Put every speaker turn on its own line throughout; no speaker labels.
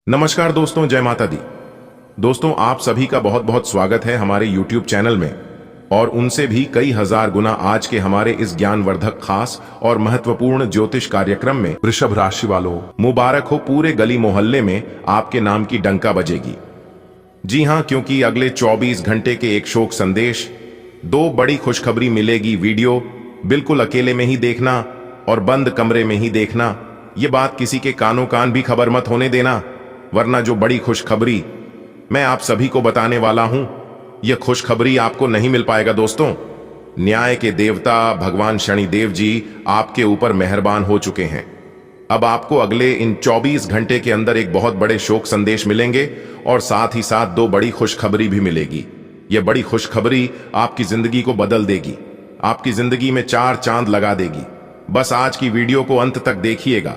नमस्कार दोस्तों, जय माता दी। दोस्तों, आप सभी का बहुत बहुत स्वागत है हमारे YouTube चैनल में और उनसे भी कई हजार गुना आज के हमारे इस ज्ञानवर्धक खास और महत्वपूर्ण ज्योतिष कार्यक्रम में। वृषभ राशि वालों, मुबारक हो, पूरे गली मोहल्ले में आपके नाम की डंका बजेगी। जी हां, क्योंकि अगले 24 घंटे के एक शोक संदेश, दो बड़ी खुशखबरी मिलेगी। वीडियो बिल्कुल अकेले में ही देखना और बंद कमरे में ही देखना। ये बात किसी के कानों कान भी खबर मत होने देना, वरना जो बड़ी खुशखबरी मैं आप सभी को बताने वाला हूं, यह खुशखबरी आपको नहीं मिल पाएगा। दोस्तों, न्याय के देवता भगवान शनिदेव जी आपके ऊपर मेहरबान हो चुके हैं। अब आपको अगले इन 24 घंटे के अंदर एक बहुत बड़े शोक संदेश मिलेंगे और साथ ही साथ दो बड़ी खुशखबरी भी मिलेगी। यह बड़ी खुशखबरी आपकी जिंदगी को बदल देगी, आपकी जिंदगी में चार चांद लगा देगी। बस आज की वीडियो को अंत तक देखिएगा।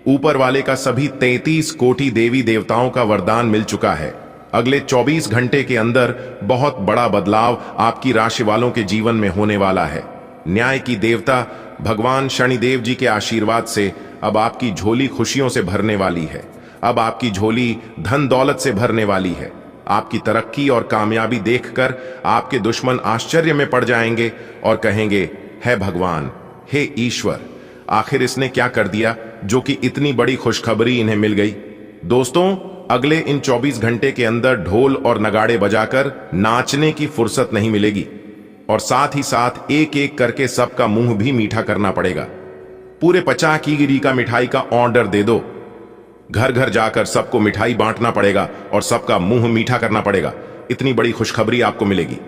ऊपर वाले का सभी 33 कोटि देवी देवताओं का वरदान मिल चुका है। अगले 24 घंटे के अंदर बहुत बड़ा बदलाव आपकी राशि वालों के जीवन में होने वाला है। न्याय की देवता भगवान शनिदेव जी के आशीर्वाद से अब आपकी झोली खुशियों से भरने वाली है। अब आपकी झोली धन दौलत से भरने वाली है। आपकी तरक्की और कामयाबी देखकर आपके दुश्मन आश्चर्य में पड़ जाएंगे और कहेंगे, हे भगवान, हे ईश्वर, आखिर इसने क्या कर दिया जो कि इतनी बड़ी खुशखबरी इन्हें मिल गई। दोस्तों, अगले इन 24 घंटे के अंदर ढोल और नगाड़े बजाकर नाचने की फुर्सत नहीं मिलेगी और साथ ही साथ एक एक करके सबका मुंह भी मीठा करना पड़ेगा। पूरे 50 की गिरी का मिठाई का ऑर्डर दे दो। घर घर जाकर सबको मिठाई बांटना पड़ेगा और सबका मुंह मीठा करना पड़ेगा। इतनी बड़ी खुशखबरी आपको मिलेगी।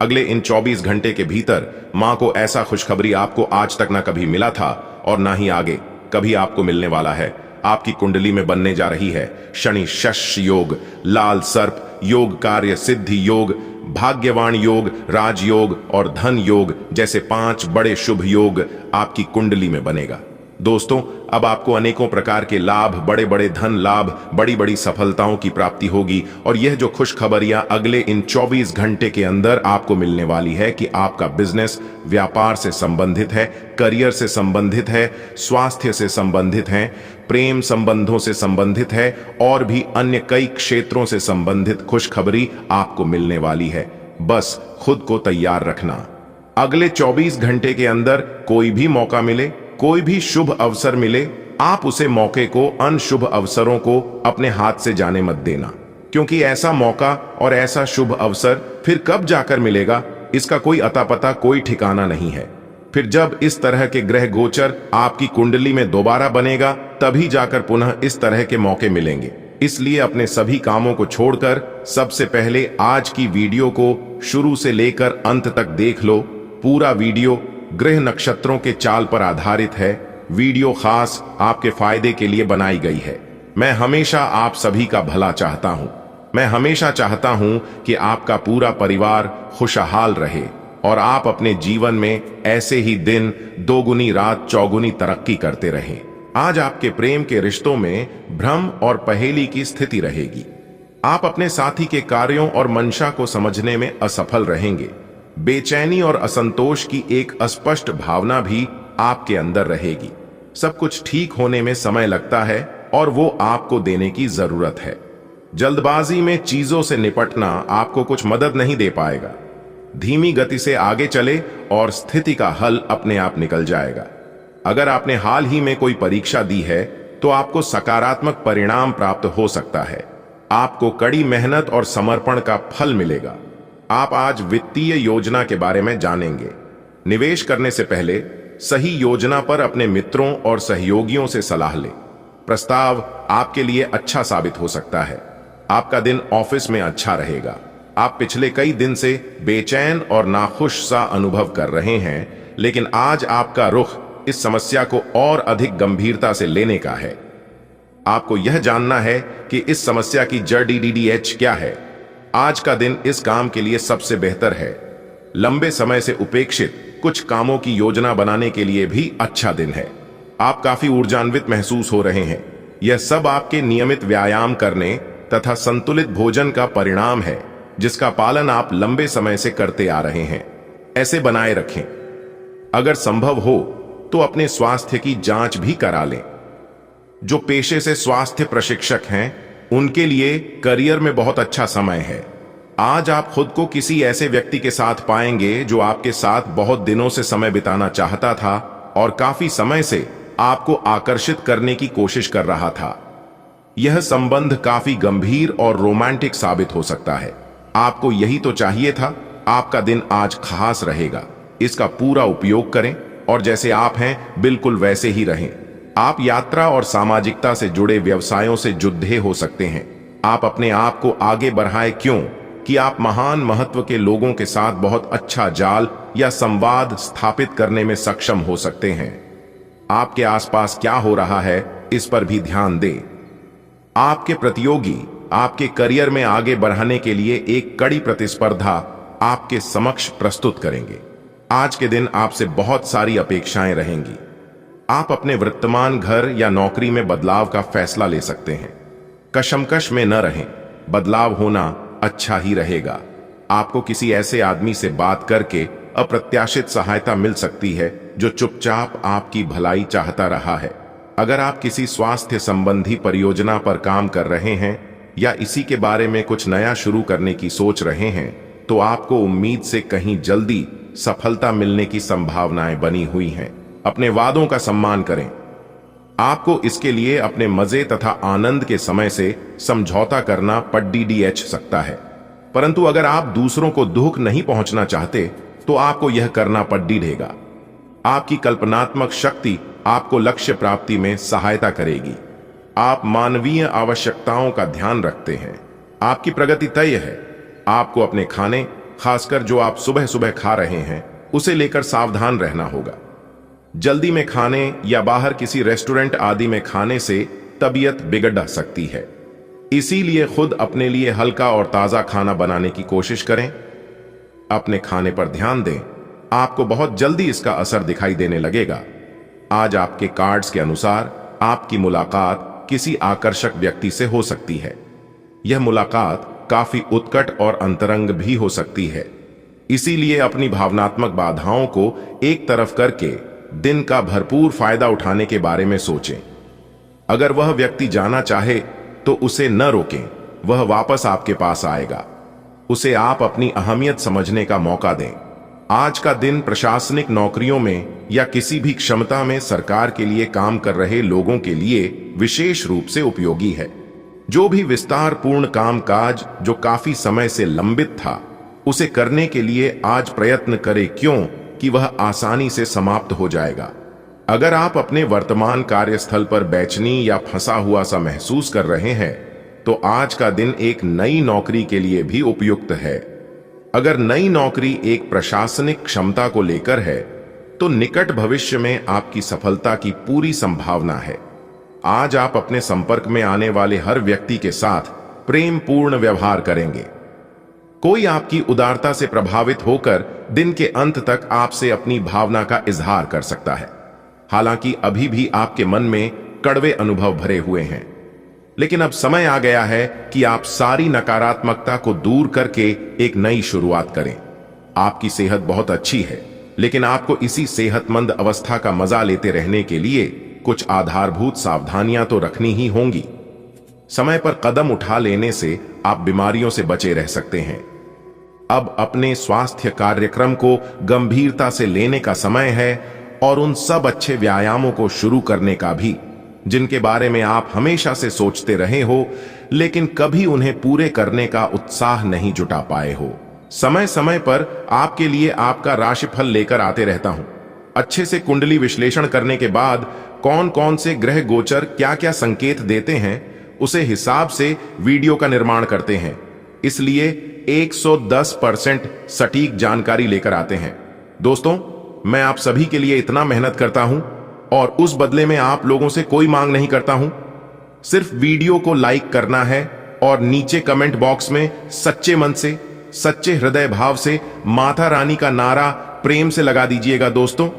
अगले इन 24 घंटे के भीतर मां को ऐसा खुशखबरी आपको आज तक ना कभी मिला था और ना ही आगे कभी आपको मिलने वाला है। आपकी कुंडली में बनने जा रही है शनि शश योग, लाल सर्प योग, कार्य सिद्धि योग, भाग्यवान योग, राजयोग और धन योग जैसे 5 बड़े शुभ योग आपकी कुंडली में बनेगा। दोस्तों, अब आपको अनेकों प्रकार के लाभ, बड़े बड़े धन लाभ, बड़ी बड़ी सफलताओं की प्राप्ति होगी और यह जो खुशखबरियां अगले इन 24 घंटे के अंदर आपको मिलने वाली है कि आपका बिजनेस व्यापार से संबंधित है, करियर से संबंधित है, स्वास्थ्य से संबंधित है, प्रेम संबंधों से संबंधित है और भी अन्य कई क्षेत्रों से संबंधित खुशखबरी आपको मिलने वाली है। बस खुद को तैयार रखना। अगले 24 घंटे के अंदर कोई भी मौका मिले, कोई भी शुभ अवसर मिले, आप उसे मौके को, अनशुभ अवसरों को अपने हाथ से जाने मत देना, क्योंकि ऐसा मौका और ऐसा शुभ अवसर फिर कब जाकर मिलेगा इसका कोई अता पता, कोई ठिकाना नहीं है। फिर जब इस तरह के ग्रह गोचर आपकी कुंडली में दोबारा बनेगा तभी जाकर पुनः इस तरह के मौके मिलेंगे। इसलिए अपने सभी कामों को छोड़कर सबसे पहले आज की वीडियो को शुरू से लेकर अंत तक देख लो। पूरा वीडियो ग्रह नक्षत्रों के चाल पर आधारित है। वीडियो खास आपके फायदे के लिए बनाई गई है। मैं हमेशा आप सभी का भला चाहता हूं। मैं हमेशा चाहता हूं कि आपका पूरा परिवार खुशहाल रहे और आप अपने जीवन में ऐसे ही दिन दोगुनी रात चौगुनी तरक्की करते रहें। आज आपके प्रेम के रिश्तों में भ्रम और पहेली की स्थिति रहेगी। आप अपने साथी के कार्यों और मंशा को समझने में असफल रहेंगे। बेचैनी और असंतोष की एक अस्पष्ट भावना भी आपके अंदर रहेगी। सब कुछ ठीक होने में समय लगता है और वो आपको देने की जरूरत है। जल्दबाजी में चीजों से निपटना आपको कुछ मदद नहीं दे पाएगा। धीमी गति से आगे चले और स्थिति का हल अपने आप निकल जाएगा। अगर आपने हाल ही में कोई परीक्षा दी है तो आपको सकारात्मक परिणाम प्राप्त हो सकता है। आपको कड़ी मेहनत और समर्पण का फल मिलेगा। आप आज वित्तीय योजना के बारे में जानेंगे। निवेश करने से पहले सही योजना पर अपने मित्रों और सहयोगियों से सलाह लें। प्रस्ताव आपके लिए अच्छा साबित हो सकता है। आपका दिन ऑफिस में अच्छा रहेगा। आप पिछले कई दिन से बेचैन और नाखुश सा अनुभव कर रहे हैं, लेकिन आज आपका रुख इस समस्या को और अधिक गंभीरता से लेने का है। आपको यह जानना है कि इस समस्या की जड़ DDH क्या है। आज का दिन इस काम के लिए सबसे बेहतर है। लंबे समय से उपेक्षित कुछ कामों की योजना बनाने के लिए भी अच्छा दिन है। आप काफी ऊर्जान्वित महसूस हो रहे हैं। यह सब आपके नियमित व्यायाम करने तथा संतुलित भोजन का परिणाम है, जिसका पालन आप लंबे समय से करते आ रहे हैं। ऐसे बनाए रखें। अगर संभव हो तो अपने स्वास्थ्य की जांच भी करा लें। जो पेशे से स्वास्थ्य प्रशिक्षक हैं उनके लिए करियर में बहुत अच्छा समय है। आज आप खुद को किसी ऐसे व्यक्ति के साथ पाएंगे जो आपके साथ बहुत दिनों से समय बिताना चाहता था और काफी समय से आपको आकर्षित करने की कोशिश कर रहा था। यह संबंध काफी गंभीर और रोमांटिक साबित हो सकता है। आपको यही तो चाहिए था। आपका दिन आज खास रहेगा। इसका पूरा उपयोग करें और जैसे आप हैं बिल्कुल वैसे ही रहें। आप यात्रा और सामाजिकता से जुड़े व्यवसायों से जुड़े हो सकते हैं। आप अपने आप को आगे बढ़ाएं, क्यों कि आप महान महत्व के लोगों के साथ बहुत अच्छा जाल या संवाद स्थापित करने में सक्षम हो सकते हैं। आपके आसपास क्या हो रहा है इस पर भी ध्यान दें। आपके प्रतियोगी आपके करियर में आगे बढ़ाने के लिए एक कड़ी प्रतिस्पर्धा आपके समक्ष प्रस्तुत करेंगे। आज के दिन आपसे बहुत सारी अपेक्षाएं रहेंगी। आप अपने वर्तमान घर या नौकरी में बदलाव का फैसला ले सकते हैं। कशमकश में न रहें, बदलाव होना अच्छा ही रहेगा। आपको किसी ऐसे आदमी से बात करके अप्रत्याशित सहायता मिल सकती है जो चुपचाप आपकी भलाई चाहता रहा है। अगर आप किसी स्वास्थ्य संबंधी परियोजना पर काम कर रहे हैं या इसी के बारे में कुछ नया शुरू करने की सोच रहे हैं, तो आपको उम्मीद से कहीं जल्दी सफलता मिलने की संभावनाएं बनी हुई हैं। अपने वादों का सम्मान करें। आपको इसके लिए अपने मजे तथा आनंद के समय से समझौता करना पड़ सकता है, परंतु अगर आप दूसरों को दुख नहीं पहुंचना चाहते तो आपको यह करना पड़ेगा। आपकी कल्पनात्मक शक्ति आपको लक्ष्य प्राप्ति में सहायता करेगी। आप मानवीय आवश्यकताओं का ध्यान रखते हैं। आपकी प्रगति तय है। आपको अपने खाने, खासकर जो आप सुबह सुबह खा रहे हैं, उसे लेकर सावधान रहना होगा। जल्दी में खाने या बाहर किसी रेस्टोरेंट आदि में खाने से तबीयत बिगड़ सकती है। इसीलिए खुद अपने लिए हल्का और ताजा खाना बनाने की कोशिश करें। अपने खाने पर ध्यान दें। आपको बहुत जल्दी इसका असर दिखाई देने लगेगा। आज आपके कार्ड्स के अनुसार आपकी मुलाकात किसी आकर्षक व्यक्ति से हो सकती है। यह मुलाकात काफी उत्कट और अंतरंग भी हो सकती है। इसीलिए अपनी भावनात्मक बाधाओं को एक तरफ करके दिन का भरपूर फायदा उठाने के बारे में सोचें। अगर वह व्यक्ति जाना चाहे तो उसे न रोकें। वह वापस आपके पास आएगा। उसे आप अपनी अहमियत समझने का मौका दें। आज का दिन प्रशासनिक नौकरियों में या किसी भी क्षमता में सरकार के लिए काम कर रहे लोगों के लिए विशेष रूप से उपयोगी है। जो भी विस्तार पूर्ण कामकाज जो काफी समय से लंबित था, उसे करने के लिए आज प्रयत्न करें, क्यों कि वह आसानी से समाप्त हो जाएगा। अगर आप अपने वर्तमान कार्यस्थल पर बेचैनी या फंसा हुआ सा महसूस कर रहे हैं, तो आज का दिन एक नई नौकरी के लिए भी उपयुक्त है। अगर नई नौकरी एक प्रशासनिक क्षमता को लेकर है, तो निकट भविष्य में आपकी सफलता की पूरी संभावना है। आज आप अपने संपर्क में आने वाले हर व्यक्ति के साथ प्रेम पूर्ण व्यवहार करेंगे। कोई आपकी उदारता से प्रभावित होकर दिन के अंत तक आपसे अपनी भावना का इजहार कर सकता है। हालांकि अभी भी आपके मन में कड़वे अनुभव भरे हुए हैं, लेकिन अब समय आ गया है कि आप सारी नकारात्मकता को दूर करके एक नई शुरुआत करें। आपकी सेहत बहुत अच्छी है, लेकिन आपको इसी सेहतमंद अवस्था का मजा लेते रहने के लिए कुछ आधारभूत सावधानियां तो रखनी ही होंगी। समय पर कदम उठा लेने से आप बीमारियों से बचे रह सकते हैं। अब अपने स्वास्थ्य कार्यक्रम को गंभीरता से लेने का समय है और उन सब अच्छे व्यायामों को शुरू करने का भी, जिनके बारे में आप हमेशा से सोचते रहे हो, लेकिन कभी उन्हें पूरे करने का उत्साह नहीं जुटा पाए हो। समय समय पर आपके लिए आपका राशिफल लेकर आते रहता हूं। अच्छे से कुंडली विश्लेषण करने के बाद कौन कौन से ग्रह गोचर क्या क्या संकेत देते हैं, उसे हिसाब से वीडियो का निर्माण करते हैं। इसलिए 110% सटीक जानकारी लेकर आते हैं। दोस्तों, मैं आप सभी के लिए इतना मेहनत करता हूं और उस बदले में आप लोगों से कोई मांग नहीं करता हूं। सिर्फ वीडियो को लाइक करना है और नीचे कमेंट बॉक्स में सच्चे मन से, सच्चे हृदय भाव से माता रानी का नारा प्रेम से लगा दीजिएगा। दोस्तों,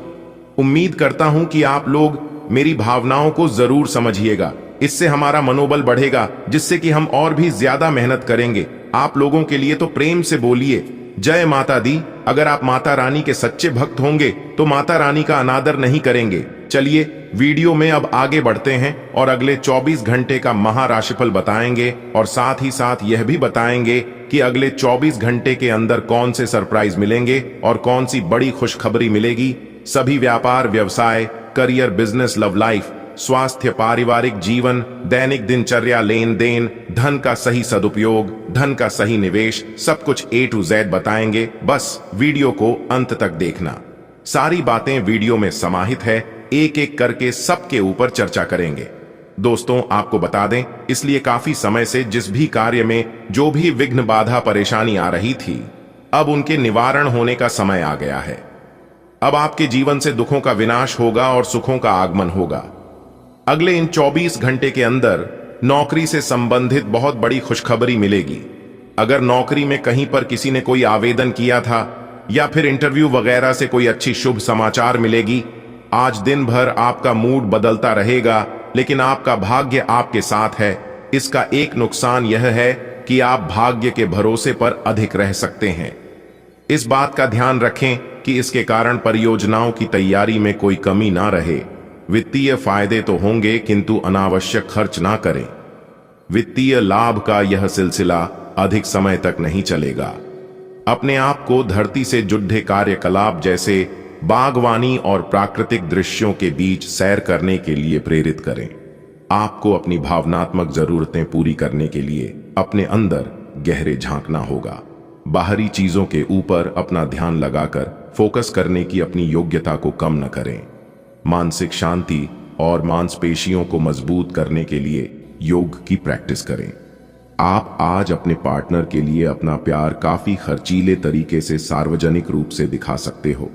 उम्मीद करता हूं कि आप लोग मेरी भावनाओं को जरूर समझिएगा। इससे हमारा मनोबल बढ़ेगा, जिससे कि हम और भी ज्यादा मेहनत करेंगे। आप लोगों के लिए तो प्रेम से बोलिए, जय माता दी। अगर आप माता रानी के सच्चे भक्त होंगे तो माता रानी का अनादर नहीं करेंगे। चलिए वीडियो में अब आगे बढ़ते हैं और अगले 24 घंटे का महाराशिफल बताएंगे और साथ ही साथ यह भी बताएंगे कि अगले 24 घंटे के अंदर कौन से सरप्राइज मिलेंगे और कौन सी बड़ी खुशखबरी मिलेगी। सभी व्यापार, व्यवसाय, करियर, बिजनेस, लव लाइफ, स्वास्थ्य, पारिवारिक जीवन, दैनिक दिनचर्या, लेन देन, धन का सही सदुपयोग, धन का सही निवेश, सब कुछ A to Z बताएंगे। बस वीडियो को अंत तक देखना। सारी बातें वीडियो में समाहित है, एक एक करके सबके ऊपर चर्चा करेंगे। दोस्तों आपको बता दें, इसलिए काफी समय से जिस भी कार्य में जो भी विघ्न, बाधा, परेशानी आ रही थी, अब उनके निवारण होने का समय आ गया है। अब आपके जीवन से दुखों का विनाश होगा और सुखों का आगमन होगा। अगले इन 24 घंटे के अंदर नौकरी से संबंधित बहुत बड़ी खुशखबरी मिलेगी। अगर नौकरी में कहीं पर किसी ने कोई आवेदन किया था या फिर इंटरव्यू वगैरह से कोई अच्छी शुभ समाचार मिलेगी। आज दिन भर आपका मूड बदलता रहेगा, लेकिन आपका भाग्य आपके साथ है। इसका एक नुकसान यह है कि आप भाग्य के भरोसे पर अधिक रह सकते हैं। इस बात का ध्यान रखें कि इसके कारण परियोजनाओं की तैयारी में कोई कमी ना रहे। वित्तीय फायदे तो होंगे, किंतु अनावश्यक खर्च ना करें। वित्तीय लाभ का यह सिलसिला अधिक समय तक नहीं चलेगा। अपने आप को धरती से जुड़े कार्यकलाप जैसे बागवानी और प्राकृतिक दृश्यों के बीच सैर करने के लिए प्रेरित करें। आपको अपनी भावनात्मक जरूरतें पूरी करने के लिए अपने अंदर गहरे झांकना होगा। बाहरी चीजों के ऊपर अपना ध्यान लगाकर फोकस करने की अपनी योग्यता को कम न करें। मानसिक शांति और मांसपेशियों को मजबूत करने के लिए योग की प्रैक्टिस करें। आप आज अपने पार्टनर के लिए अपना प्यार काफी खर्चीले तरीके से सार्वजनिक रूप से दिखा सकते हो।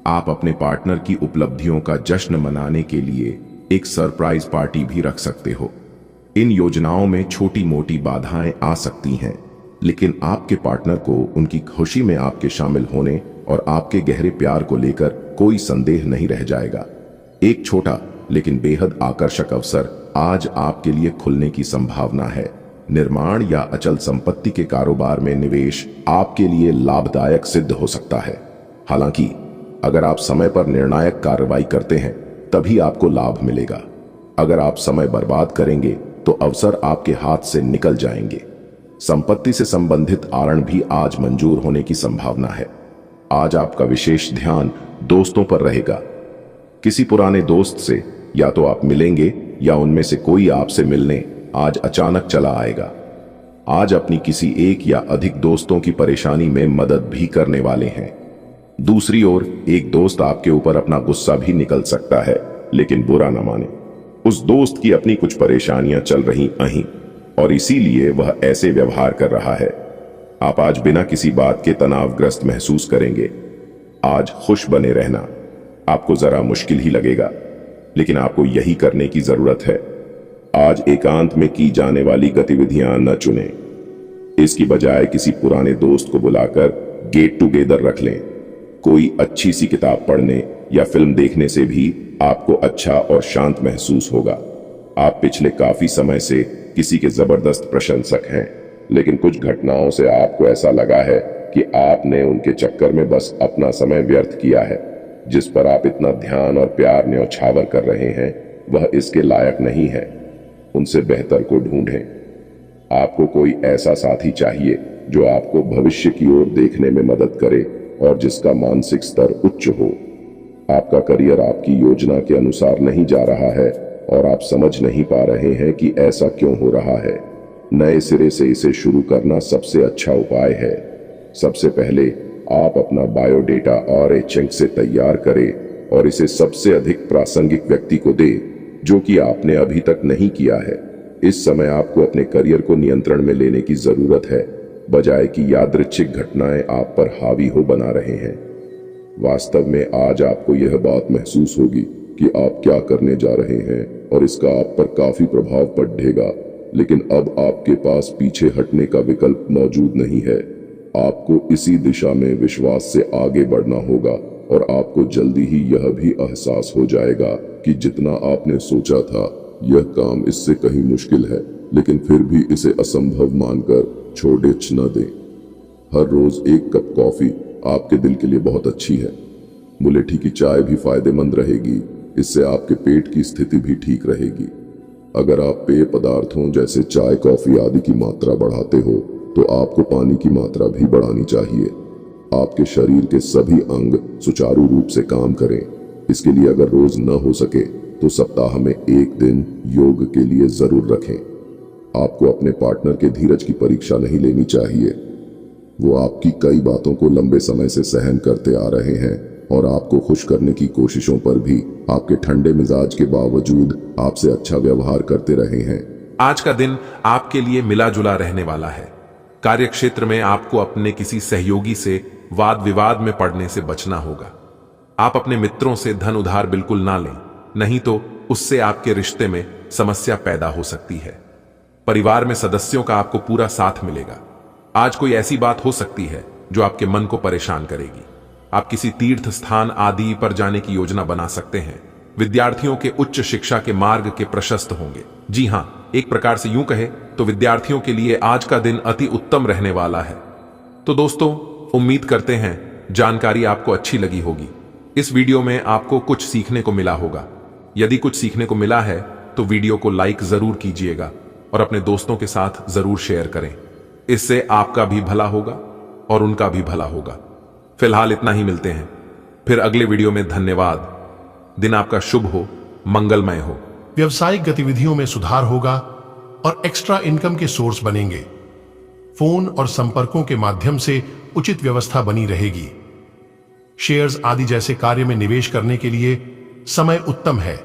आप अपने पार्टनर की उपलब्धियों का जश्न मनाने के लिए एक सरप्राइज पार्टी भी रख सकते हो। इन योजनाओं में छोटी मोटी बाधाएं आ सकती हैं, लेकिन आपके पार्टनर को उनकी खुशी में आपके शामिल होने और आपके गहरे प्यार को लेकर कोई संदेह नहीं रह जाएगा। एक छोटा लेकिन बेहद आकर्षक अवसर आज आपके लिए खुलने की संभावना है। निर्माण या अचल संपत्ति के कारोबार में निवेश आपके लिए लाभदायक सिद्ध हो सकता है। हालांकि अगर आप समय पर निर्णायक कार्रवाई करते हैं तभी आपको लाभ मिलेगा। अगर आप समय बर्बाद करेंगे तो अवसर आपके हाथ से निकल जाएंगे। संपत्ति से संबंधित आरण भी आज मंजूर होने की संभावना है। आज आपका विशेष ध्यान दोस्तों पर रहेगा। किसी पुराने दोस्त से या तो आप मिलेंगे या उनमें से कोई आपसे मिलने आज अचानक चला आएगा। आज अपनी किसी एक या अधिक दोस्तों की परेशानी में मदद भी करने वाले हैं। दूसरी ओर एक दोस्त आपके ऊपर अपना गुस्सा भी निकल सकता है, लेकिन बुरा न माने। उस दोस्त की अपनी कुछ परेशानियां चल रही अहीं और इसीलिए वह ऐसे व्यवहार कर रहा है। आप आज बिना किसी बात के तनावग्रस्त महसूस करेंगे। आज खुश बने रहना आपको जरा मुश्किल ही लगेगा, लेकिन आपको यही करने की जरूरत है। आज एकांत में की जाने वाली गतिविधियां न चुनें। इसकी बजाय किसी पुराने दोस्त को बुलाकर गेट टुगेदर रख लें। कोई अच्छी सी किताब पढ़ने या फिल्म देखने से भी आपको अच्छा और शांत महसूस होगा। आप पिछले काफी समय से किसी के जबरदस्त प्रशंसक हैं, लेकिन कुछ घटनाओं से आपको ऐसा लगा है कि आपने उनके चक्कर में बस अपना समय व्यर्थ किया है। जिस पर आप इतना ध्यान और प्यार न्यौछावर कर रहे हैं वह इसके लायक नहीं है। उनसे बेहतर को ढूंढें। आपको कोई ऐसा साथी चाहिए जो आपको भविष्य की ओर देखने में मदद करे और जिसका मानसिक स्तर उच्च हो। आपका करियर आपकी योजना के अनुसार नहीं जा रहा है और आप समझ नहीं पा रहे हैं कि ऐसा क्यों हो रहा है। नए सिरे से इसे शुरू करना सबसे अच्छा उपाय है। सबसे पहले आप अपना बायोडेटा और चंक से तैयार करें और इसे सबसे अधिक प्रासंगिक व्यक्ति को दें जो कि आपने अभी तक नहीं किया है। इस समय आपको अपने करियर को नियंत्रण में लेने की जरूरत है, बजाय कि यादृच्छिक घटनाएं आप पर हावी हो बना रहे हैं। वास्तव में आज आपको यह बात महसूस होगी कि आप क्या करने जा रहे हैं और इसका आप पर काफी प्रभाव पड़ेगा, लेकिन अब आपके पास पीछे हटने का विकल्प मौजूद नहीं है। आपको इसी दिशा में विश्वास से आगे बढ़ना होगा और आपको जल्दी ही यह भी एहसास हो जाएगा कि जितना आपने सोचा था यह काम इससे कहीं मुश्किल है, लेकिन फिर भी इसे असंभव मानकर छोड़े न दें। हर रोज एक कप कॉफी आपके दिल के लिए बहुत अच्छी है। मुलेठी की चाय भी फायदेमंद रहेगी।
इससे आपके पेट की स्थिति भी ठीक रहेगी। अगर आप पेय पदार्थों जैसे चाय, कॉफी आदि की मात्रा बढ़ाते हो तो आपको पानी की मात्रा भी बढ़ानी चाहिए। आपके शरीर के सभी अंग सुचारू रूप से काम करें। इसके लिए अगर रोज न हो सके तो सप्ताह में एक दिन योग के लिए जरूर रखें। आपको अपने पार्टनर के धीरज की परीक्षा नहीं लेनी चाहिए। वो आपकी कई बातों को लंबे समय से सहन करते आ रहे हैं और आपको खुश करने की कोशिशों पर भी आपके ठंडे मिजाज के बावजूद आपसे अच्छा व्यवहार करते रहे हैं।
आज का दिन आपके लिए मिला जुला रहने वाला है। कार्यक्षेत्र में आपको अपने किसी सहयोगी से वाद विवाद में पड़ने से बचना होगा। आप अपने मित्रों से धन उधार बिल्कुल ना लें, नहीं तो उससे आपके रिश्ते में समस्या पैदा हो सकती है। परिवार में सदस्यों का आपको पूरा साथ मिलेगा। आज कोई ऐसी बात हो सकती है जो आपके मन को परेशान करेगी। आप किसी तीर्थ स्थान आदि पर जाने की योजना बना सकते हैं। विद्यार्थियों के उच्च शिक्षा के मार्ग के प्रशस्त होंगे। जी हां, एक प्रकार से यूं कहे तो विद्यार्थियों के लिए आज का दिन अति उत्तम रहने वाला है। तो दोस्तों, उम्मीद करते हैं जानकारी आपको अच्छी लगी होगी। इस वीडियो में आपको कुछ सीखने को मिला होगा। यदि कुछ सीखने को मिला है तो वीडियो को लाइक जरूर कीजिएगा और अपने दोस्तों के साथ जरूर शेयर करें। इससे आपका भी भला होगा और उनका भी भला होगा। फिलहाल इतना ही, मिलते हैं फिर अगले वीडियो में। धन्यवाद। दिन आपका शुभ हो, मंगलमय हो।
व्यवसायिक गतिविधियों में सुधार होगा और एक्स्ट्रा इनकम के सोर्स बनेंगे। फोन और संपर्कों के माध्यम से उचित व्यवस्था बनी रहेगी। शेयर्स आदि जैसे कार्य में निवेश करने के लिए समय उत्तम है।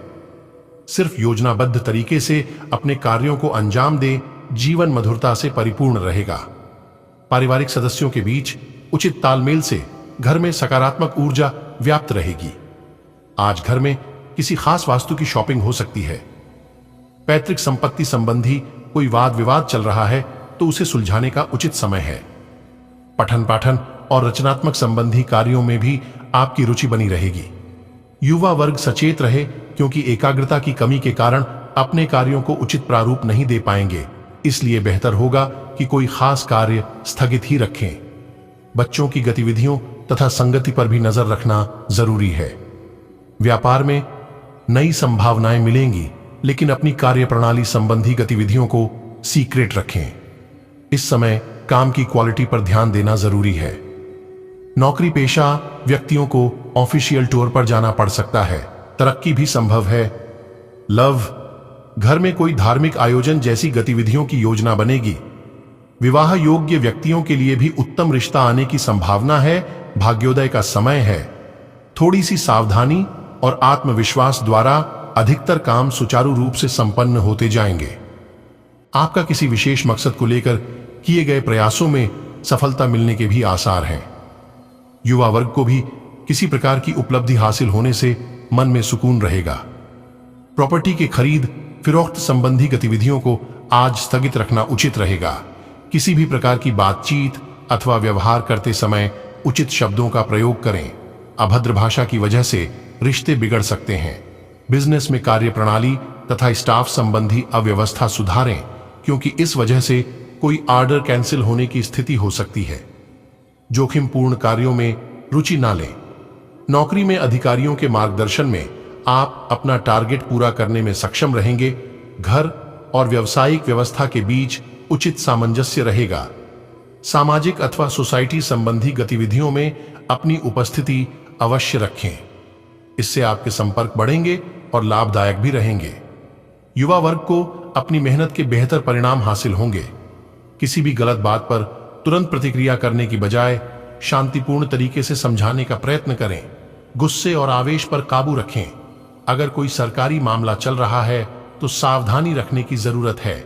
सिर्फ योजनाबद्ध तरीके से अपने कार्यों को अंजाम दें, जीवन मधुरता से परिपूर्ण रहेगा। पारिवारिक सदस्यों के बीच उचित तालमेल से घर में सकारात्मक ऊर्जा व्याप्त रहेगी। आज घर में किसी खास वास्तु की शॉपिंग हो सकती है। पैतृक संपत्ति संबंधी कोई वाद विवाद चल रहा है तो उसे सुलझाने का उचित समय है। पठन पाठन और रचनात्मक संबंधी कार्यों में भी आपकी रुचि बनी रहेगी। युवा वर्ग सचेत रहे, क्योंकि एकाग्रता की कमी के कारण अपने कार्यों को उचित प्रारूप नहीं दे पाएंगे। इसलिए बेहतर होगा कि कोई खास कार्य स्थगित ही रखें। बच्चों की गतिविधियों तथा संगति पर भी नजर रखना जरूरी है। व्यापार में नई संभावनाएं मिलेंगी, लेकिन अपनी कार्य प्रणाली संबंधी गतिविधियों को सीक्रेट रखें। इस समय काम की क्वालिटी पर ध्यान देना जरूरी है। नौकरी पेशा व्यक्तियों को ऑफिशियल टूर पर जाना पड़ सकता है। तरक्की भी संभव है। लव, घर में कोई धार्मिक आयोजन जैसी गतिविधियों की योजना बनेगी। विवाह योग्य व्यक्तियों के लिए भी उत्तम रिश्ता आने की संभावना है। भाग्योदय का समय है। थोड़ी सी सावधानी और आत्मविश्वास द्वारा अधिकतर काम सुचारू रूप से संपन्न होते जाएंगे। आपका किसी विशेष मकसद को लेकर किए गए प्रयासों में सफलता मिलने के भी आसार हैं। युवा वर्ग को भी किसी प्रकार की उपलब्धि हासिल होने से मन में सुकून रहेगा। प्रॉपर्टी के खरीद फिरोख्त संबंधी गतिविधियों को आज स्थगित रखना उचित रहेगा। किसी भी प्रकार की बातचीत अथवा व्यवहार करते समय उचित शब्दों का प्रयोग करें। अभद्र भाषा की वजह से रिश्ते बिगड़ सकते हैं। बिजनेस में कार्य प्रणाली तथा स्टाफ संबंधी अव्यवस्था सुधारें, क्योंकि इस वजह से कोई ऑर्डर कैंसिल होने की स्थिति हो सकती है। जोखिमपूर्ण कार्यों में रुचि ना लें। नौकरी में अधिकारियों के मार्गदर्शन में आप अपना टारगेट पूरा करने में सक्षम रहेंगे। घर और व्यावसायिक व्यवस्था के बीच उचित सामंजस्य रहेगा। सामाजिक अथवा सोसाइटी संबंधी गतिविधियों में अपनी उपस्थिति अवश्य रखें। इससे आपके संपर्क बढ़ेंगे और लाभदायक भी रहेंगे। युवा वर्ग को अपनी मेहनत के बेहतर परिणाम हासिल होंगे। किसी भी गलत बात पर तुरंत प्रतिक्रिया करने की बजाय शांतिपूर्ण तरीके से समझाने का प्रयत्न करें। गुस्से और आवेश पर काबू रखें। अगर कोई सरकारी मामला चल रहा है तो सावधानी रखने की जरूरत है।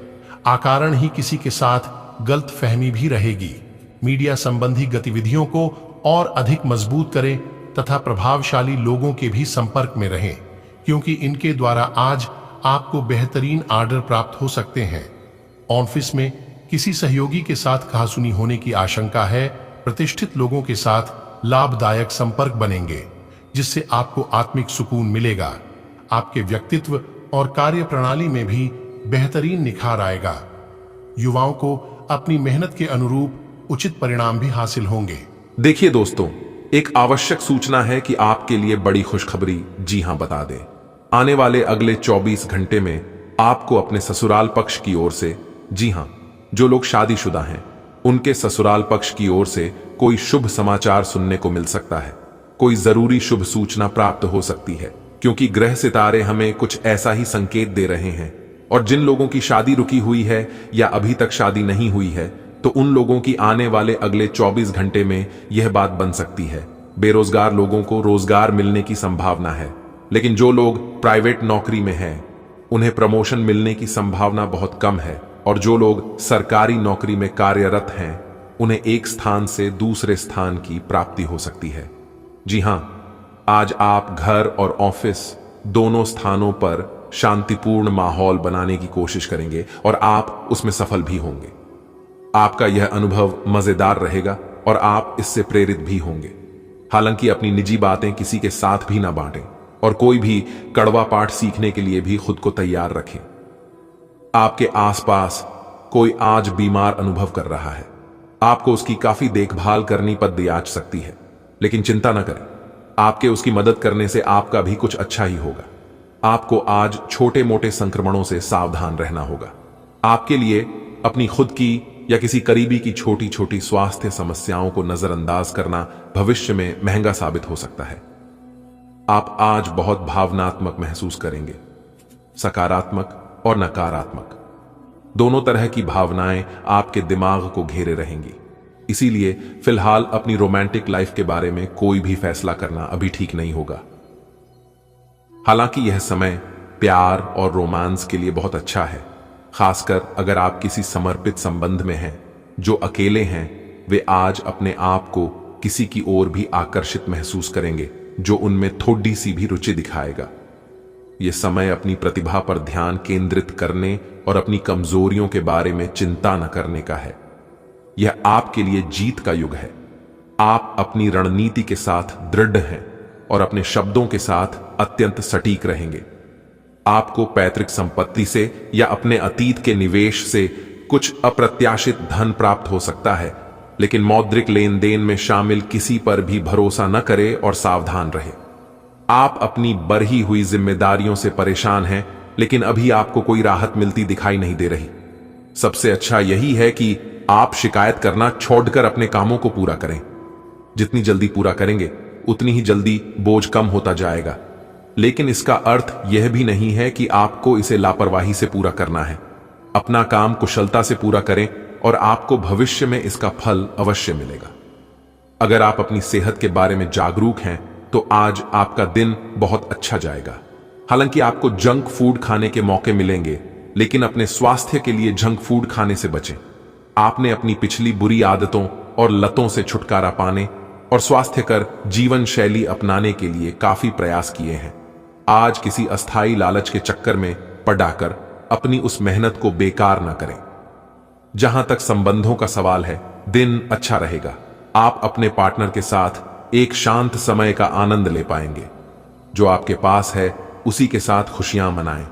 अकारण ही किसी के साथ गलतफहमी भी रहेगी। मीडिया संबंधी गतिविधियों को और अधिक मजबूत करें तथा प्रभावशाली लोगों के भी संपर्क में रहें, क्योंकि इनके द्वारा आज आपको बेहतरीन ऑर्डर प्राप्त हो सकते हैं। ऑफिस में किसी सहयोगी के साथ कहासुनी होने की आशंका है। प्रतिष्ठित लोगों के साथ लाभदायक संपर्क बनेंगे, जिससे आपको आत्मिक सुकून मिलेगा। आपके व्यक्तित्व और कार्य प्रणाली में भी बेहतरीन निखार आएगा। युवाओं को अपनी मेहनत के अनुरूप उचित परिणाम भी हासिल होंगे।
देखिए दोस्तों, एक आवश्यक सूचना है कि आपके लिए बड़ी खुशखबरी जी हां बता दें। आने वाले अगले 24 घंटे में आपको अपने ससुराल पक्ष की ओर से, जी हां, जो लोग शादीशुदा हैं उनके ससुराल पक्ष की ओर से कोई शुभ समाचार सुनने को मिल सकता है। कोई जरूरी शुभ सूचना प्राप्त हो सकती है, क्योंकि ग्रह सितारे हमें कुछ ऐसा ही संकेत दे रहे हैं। और जिन लोगों की शादी रुकी हुई है या अभी तक शादी नहीं हुई है, तो उन लोगों की आने वाले अगले 24 घंटे में यह बात बन सकती है। बेरोजगार लोगों को रोजगार मिलने की संभावना है, लेकिन जो लोग प्राइवेट नौकरी में हैं उन्हें प्रमोशन मिलने की संभावना बहुत कम है। और जो लोग सरकारी नौकरी में कार्यरत हैं उन्हें एक स्थान से दूसरे स्थान की प्राप्ति हो सकती है। जी हां, आज आप घर और ऑफिस दोनों स्थानों पर शांतिपूर्ण माहौल बनाने की कोशिश करेंगे और आप उसमें सफल भी होंगे। आपका यह अनुभव मजेदार रहेगा और आप इससे प्रेरित भी होंगे। हालांकि अपनी निजी बातें किसी के साथ भी ना बांटें और कोई भी कड़वा पाठ सीखने के लिए भी खुद को तैयार रखें। आपके आसपास कोई आज बीमार अनुभव कर रहा है, आपको उसकी काफी देखभाल करनी पड़ जाच सकती है, लेकिन चिंता न करें, आपके उसकी मदद करने से आपका भी कुछ अच्छा ही होगा। आपको आज छोटे मोटे संक्रमणों से सावधान रहना होगा। आपके लिए अपनी खुद की या किसी करीबी की छोटी छोटी स्वास्थ्य समस्याओं को नजरअंदाज करना भविष्य में महंगा साबित हो सकता है। आप आज बहुत भावनात्मक महसूस करेंगे, सकारात्मक और नकारात्मक दोनों तरह की भावनाएं आपके दिमाग को घेरे रहेंगी। इसीलिए फिलहाल अपनी रोमांटिक लाइफ के बारे में कोई भी फैसला करना अभी ठीक नहीं होगा। हालांकि यह समय प्यार और रोमांस के लिए बहुत अच्छा है, खासकर अगर आप किसी समर्पित संबंध में हैं। जो अकेले हैं वे आज अपने आप को किसी की ओर भी आकर्षित महसूस करेंगे जो उनमें थोड़ी सी भी रुचि दिखाएगा। यह समय अपनी प्रतिभा पर ध्यान केंद्रित करने और अपनी कमजोरियों के बारे में चिंता न करने का है। यह आपके लिए जीत का युग है। आप अपनी रणनीति के साथ दृढ़ हैं और अपने शब्दों के साथ अत्यंत सटीक रहेंगे। आपको पैतृक संपत्ति से या अपने अतीत के निवेश से कुछ अप्रत्याशित धन प्राप्त हो सकता है, लेकिन मौद्रिक लेन देन में शामिल किसी पर भी भरोसा न करें और सावधान रहे। आप अपनी बढ़ी हुई जिम्मेदारियों से परेशान हैं, लेकिन अभी आपको कोई राहत मिलती दिखाई नहीं दे रही। सबसे अच्छा यही है कि आप शिकायत करना छोड़कर अपने कामों को पूरा करें। जितनी जल्दी पूरा करेंगे उतनी ही जल्दी बोझ कम होता जाएगा, लेकिन इसका अर्थ यह भी नहीं है कि आपको इसे लापरवाही से पूरा करना है। अपना काम कुशलता से पूरा करें और आपको भविष्य में इसका फल अवश्य मिलेगा। अगर आप अपनी सेहत के बारे में जागरूक हैं तो आज आपका दिन बहुत अच्छा जाएगा। हालांकि आपको जंक फूड खाने के मौके मिलेंगे, लेकिन अपने स्वास्थ्य के लिए जंक फूड खाने से बचें। आपने अपनी पिछली बुरी आदतों और लतों से छुटकारा पाने और स्वास्थ्यकर जीवन शैली अपनाने के लिए काफी प्रयास किए हैं। आज किसी अस्थायी लालच के चक्कर में पड़कर अपनी उस मेहनत को बेकार न करें। जहां तक संबंधों का सवाल है, दिन अच्छा रहेगा। आप अपने पार्टनर के साथ एक शांत समय का आनंद ले पाएंगे। जो आपके पास है उसी के साथ खुशियां मनाएं।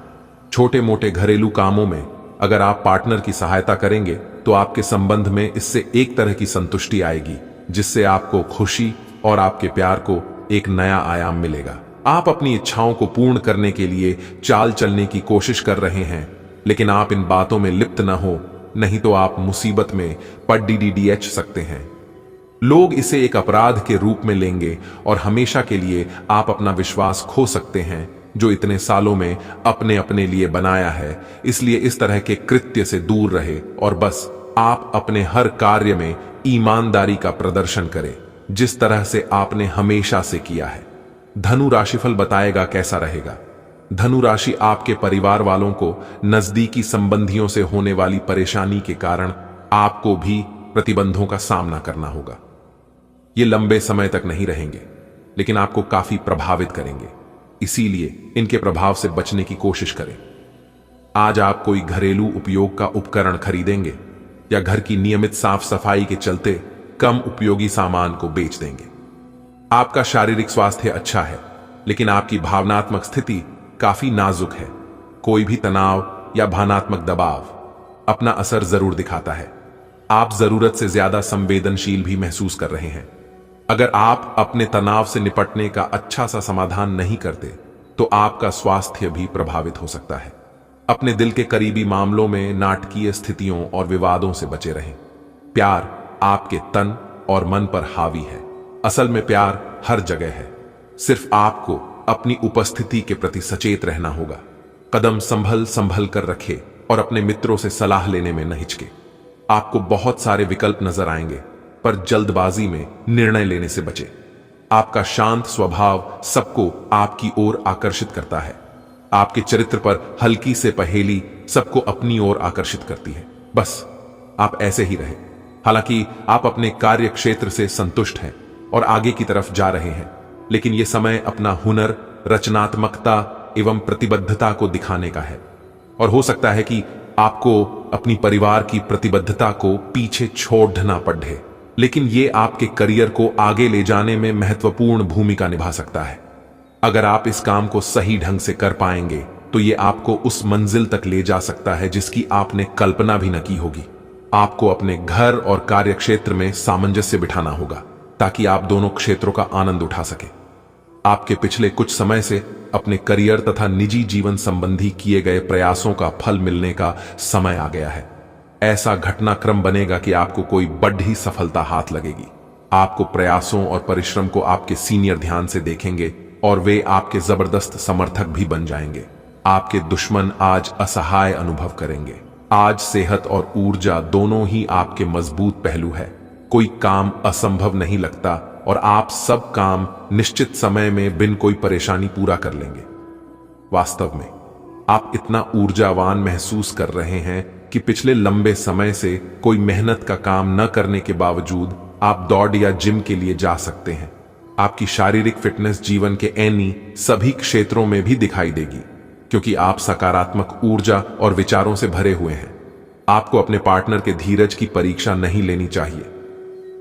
छोटे मोटे घरेलू कामों में अगर आप पार्टनर की सहायता करेंगे तो आपके संबंध में इससे एक तरह की संतुष्टि आएगी, जिससे आपको खुशी और आपके प्यार को एक नया आयाम मिलेगा। आप अपनी इच्छाओं को पूर्ण करने के लिए चाल चलने की कोशिश कर रहे हैं, लेकिन आप इन बातों में लिप्त न हो, नहीं तो आप मुसीबत में पड़ सकते हैं। लोग इसे एक अपराध के रूप में लेंगे और हमेशा के लिए आप अपना विश्वास खो सकते हैं जो इतने सालों में अपने अपने लिए बनाया है। इसलिए इस तरह के कृत्य से दूर रहे और बस आप अपने हर कार्य में ईमानदारी का प्रदर्शन करें, जिस तरह से आपने हमेशा से किया है। धनु राशिफल बताएगा कैसा रहेगा। धनु राशि आपके परिवार वालों को नजदीकी संबंधियों से होने वाली परेशानी के कारण आपको भी प्रतिबंधों का सामना करना होगा। ये लंबे समय तक नहीं रहेंगे, लेकिन आपको काफी प्रभावित करेंगे। इसीलिए इनके प्रभाव से बचने की कोशिश करें। आज आप कोई घरेलू उपयोग का उपकरण खरीदेंगे या घर की नियमित साफ सफाई के चलते कम उपयोगी सामान को बेच देंगे। आपका शारीरिक स्वास्थ्य अच्छा है, लेकिन आपकी भावनात्मक स्थिति काफी नाजुक है। कोई भी तनाव या भावनात्मक दबाव अपना असर जरूर दिखाता है। आप जरूरत से ज्यादा संवेदनशील भी महसूस कर रहे हैं। अगर आप अपने तनाव से निपटने का अच्छा सा समाधान नहीं करते तो आपका स्वास्थ्य भी प्रभावित हो सकता है। अपने दिल के करीबी मामलों में नाटकीय स्थितियों और विवादों से बचे रहें। प्यार आपके तन और मन पर हावी है। असल में प्यार हर जगह है, सिर्फ आपको अपनी उपस्थिति के प्रति सचेत रहना होगा। कदम संभल संभल कर रखे और अपने मित्रों से सलाह लेने में न हिचके। आपको बहुत सारे विकल्प नजर आएंगे, पर जल्दबाजी में निर्णय लेने से बचे। आपका शांत स्वभाव सबको आपकी ओर आकर्षित करता है। आपके चरित्र पर हल्की से पहेली सबको अपनी ओर आकर्षित करती है। बस आप ऐसे ही रहे। हालांकि आप अपने कार्य क्षेत्र से संतुष्ट हैं और आगे की तरफ जा रहे हैं, लेकिन यह समय अपना हुनर, रचनात्मकता एवं प्रतिबद्धता को दिखाने का है। और हो सकता है कि आपको अपनी परिवार की प्रतिबद्धता को पीछे छोड़ना पड़े, लेकिन यह आपके करियर को आगे ले जाने में महत्वपूर्ण भूमिका निभा सकता है। अगर आप इस काम को सही ढंग से कर पाएंगे तो यह आपको उस मंजिल तक ले जा सकता है जिसकी आपने कल्पना भी न की होगी। आपको अपने घर और कार्य क्षेत्र में सामंजस्य बिठाना होगा ताकि आप दोनों क्षेत्रों का आनंद उठा सके। आपके पिछले कुछ समय से अपने करियर तथा निजी जीवन संबंधी किए गए प्रयासों का फल मिलने का समय आ गया है। ऐसा घटनाक्रम बनेगा कि आपको कोई बड़ी सफलता हाथ लगेगी। आपको प्रयासों और परिश्रम को आपके सीनियर ध्यान से देखेंगे और वे आपके जबरदस्त समर्थक भी बन जाएंगे। आपके दुश्मन आज असहाय अनुभव करेंगे। आज सेहत और ऊर्जा दोनों ही आपके मजबूत पहलू है। कोई काम असंभव नहीं लगता और आप सब काम निश्चित समय में बिन कोई परेशानी पूरा कर लेंगे। वास्तव में आप इतना ऊर्जावान महसूस कर रहे हैं कि पिछले लंबे समय से कोई मेहनत का काम न करने के बावजूद आप दौड़ या जिम के लिए जा सकते हैं। आपकी शारीरिक फिटनेस जीवन के ऐनी सभी क्षेत्रों में भी दिखाई देगी, क्योंकि आप सकारात्मक ऊर्जा और विचारों से भरे हुए हैं। आपको अपने पार्टनर के धीरज की परीक्षा नहीं लेनी चाहिए।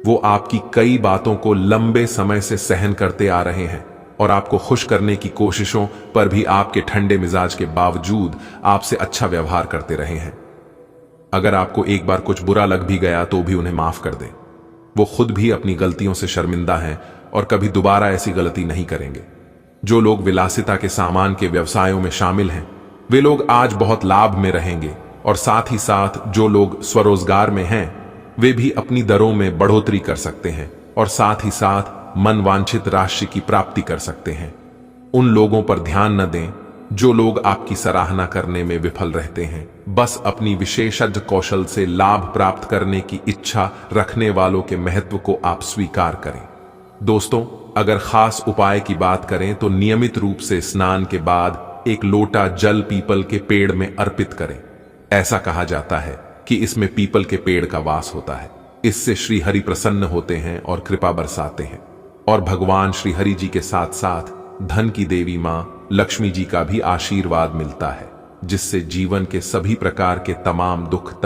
वो आपकी कई बातों को लंबे समय से सहन करते आ रहे हैं और आपको खुश करने की कोशिशों पर भी आपके ठंडे मिजाज के बावजूद आपसे अच्छा व्यवहार करते रहे हैं। अगर आपको एक बार कुछ बुरा लग भी गया तो भी उन्हें माफ कर दें। वो खुद भी अपनी गलतियों से शर्मिंदा हैं और कभी दोबारा ऐसी गलती नहीं करेंगे। जो लोग विलासिता के सामान के व्यवसायों में शामिल हैं, वे लोग आज बहुत लाभ में रहेंगे और साथ ही साथ जो लोग स्वरोजगार में हैं, वे भी अपनी दरों में बढ़ोतरी कर सकते हैं और साथ ही साथ मनवांछित राशि की प्राप्ति कर सकते हैं। उन लोगों पर ध्यान न दें जो लोग आपकी सराहना करने में विफल रहते हैं। बस अपनी विशेषज्ञ कौशल से लाभ प्राप्त करने की इच्छा रखने वालों के महत्व को आप स्वीकार करें। दोस्तों, अगर खास उपाय की बात करें तो नियमित रूप से स्नान के बाद एक लोटा जल पीपल के पेड़ में अर्पित करें। ऐसा कहा जाता है कि इसमें पीपल के पेड़ का वास होता है। इससे श्री हरि प्रसन्न होते हैं और कृपा बरसाते हैं, और भगवान श्री हरि जी के साथ साथ धन की देवी मां लक्ष्मी जी का भी आशीर्वाद मिलता है, जिससे जीवन के सभी प्रकार के तमाम दुख